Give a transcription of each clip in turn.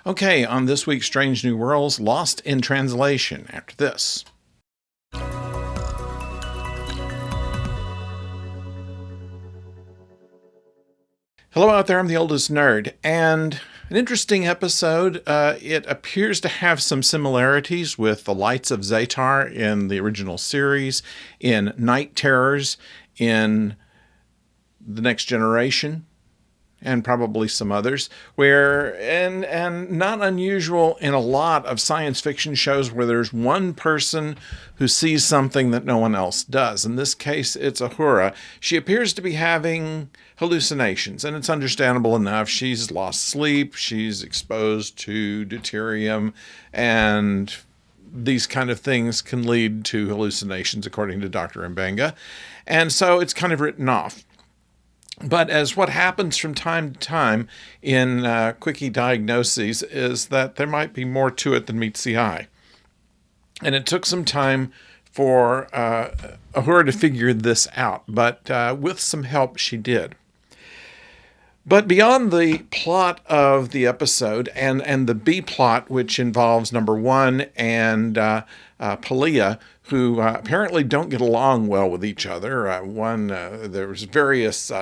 Okay, on this week's Strange New Worlds, Lost in Translation, after this. Hello out there, I'm the oldest nerd, and an interesting episode. It appears to have some similarities with The Lights of Zatar in the original series, in Night Terrors, in The Next Generation, and probably some others, where, and not unusual in a lot of science fiction shows where there's one person who sees something that no one else does. In this case, it's Uhura. She appears to be having hallucinations, and it's understandable enough. She's lost sleep, she's exposed to deuterium, and these kind of things can lead to hallucinations, according to Dr. Mbenga. And so it's kind of written off. But as what happens from time to time in quickie diagnoses is that there might be more to it than meets the eye. And it took some time for Uhura to figure this out, but with some help she did. But beyond the plot of the episode and the B plot, which involves number one and Pelia, who apparently don't get along well with each other. There's various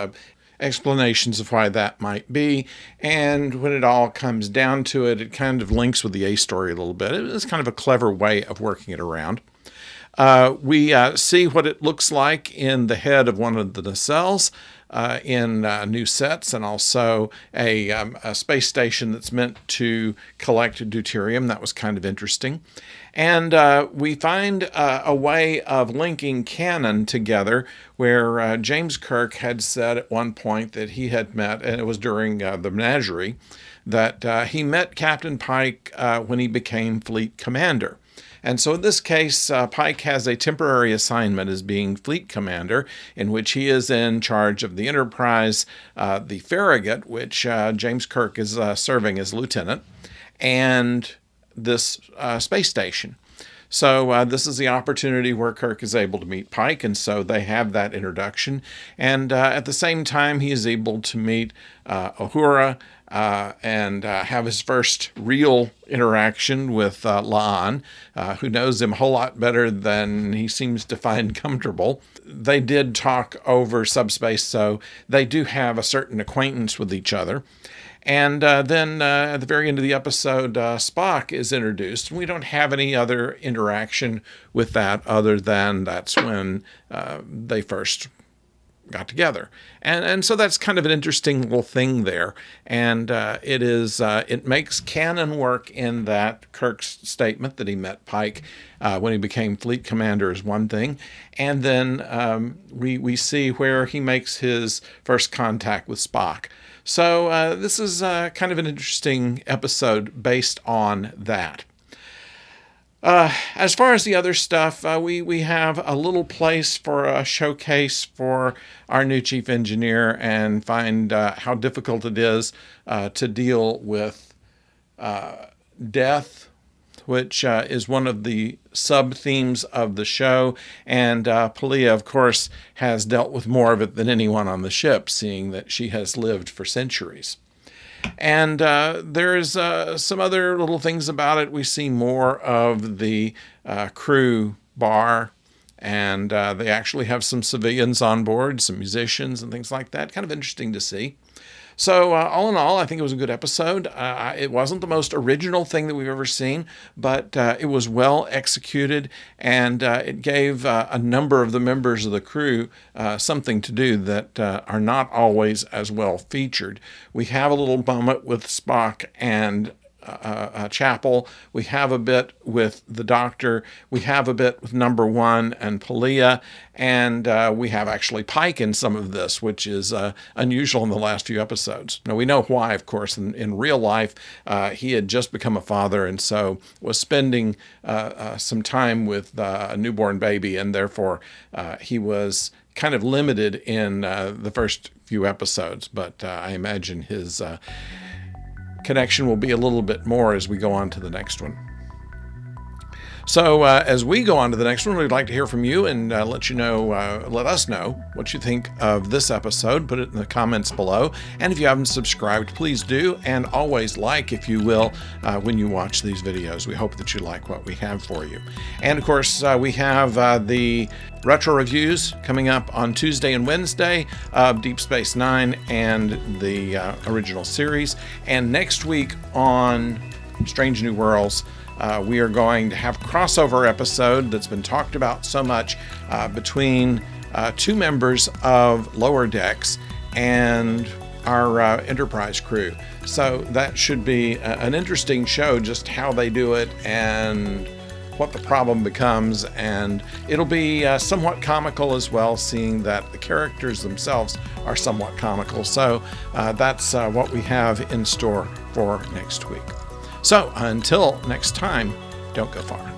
explanations of why that might be. And when it all comes down to it, it kind of links with the A story a little bit. It was kind of a clever way of working it around. We see what it looks like in the head of one of the nacelles in new sets, and also a space station that's meant to collect deuterium. That was kind of interesting. And we find a way of linking canon together where James Kirk had said at one point that he had met, and it was during the Menagerie, that he met Captain Pike when he became Fleet Commander. And so in this case, Pike has a temporary assignment as being Fleet Commander, in which he is in charge of the Enterprise, the Farragut, which James Kirk is serving as Lieutenant, and this space station. So this is the opportunity where Kirk is able to meet Pike, and so they have that introduction. And at the same time, he is able to meet Uhura and have his first real interaction with La'an, who knows him a whole lot better than he seems to find comfortable. They did talk over subspace, so they do have a certain acquaintance with each other. And then at the very end of the episode, Spock is introduced. We don't have any other interaction with that other than that's when they first got together. And so that's kind of an interesting little thing there. And it makes canon work in that Kirk's statement that he met Pike when he became Fleet Commander is one thing. And then we see where he makes his first contact with Spock. So this is kind of an interesting episode based on that. As far as the other stuff, we have a little place for a showcase for our new chief engineer and find how difficult it is to deal with death, which is one of the sub-themes of the show. And Pelia, of course, has dealt with more of it than anyone on the ship, seeing that she has lived for centuries. And there's some other little things about it. We see more of the crew bar, and they actually have some civilians on board, some musicians and things like that. Kind of interesting to see. So all in all, I think it was a good episode. It wasn't the most original thing that we've ever seen, but it was well executed, and it gave a number of the members of the crew something to do that are not always as well featured. We have a little moment with Spock and Chapel. We have a bit with the Doctor. We have a bit with number one and Pelia. And we have actually Pike in some of this, which is unusual in the last few episodes. Now, we know why, of course. In real life, he had just become a father and so was spending some time with a newborn baby, and therefore he was kind of limited in the first few episodes. But I imagine his connection will be a little bit more as we go on to the next one. So as we go on to the next one, we'd like to hear from you and let us know what you think of this episode. Put it in the comments below. And if you haven't subscribed, please do. And always like, if you will, when you watch these videos. We hope that you like what we have for you. And of course, we have the retro reviews coming up on Tuesday and Wednesday of Deep Space Nine and the original series. And next week on Strange New Worlds, we are going to have a crossover episode that's been talked about so much between two members of Lower Decks and our Enterprise crew. So that should be an interesting show, just how they do it and what the problem becomes. And it'll be somewhat comical as well, seeing that the characters themselves are somewhat comical. So that's what we have in store for next week. So until next time, don't go far.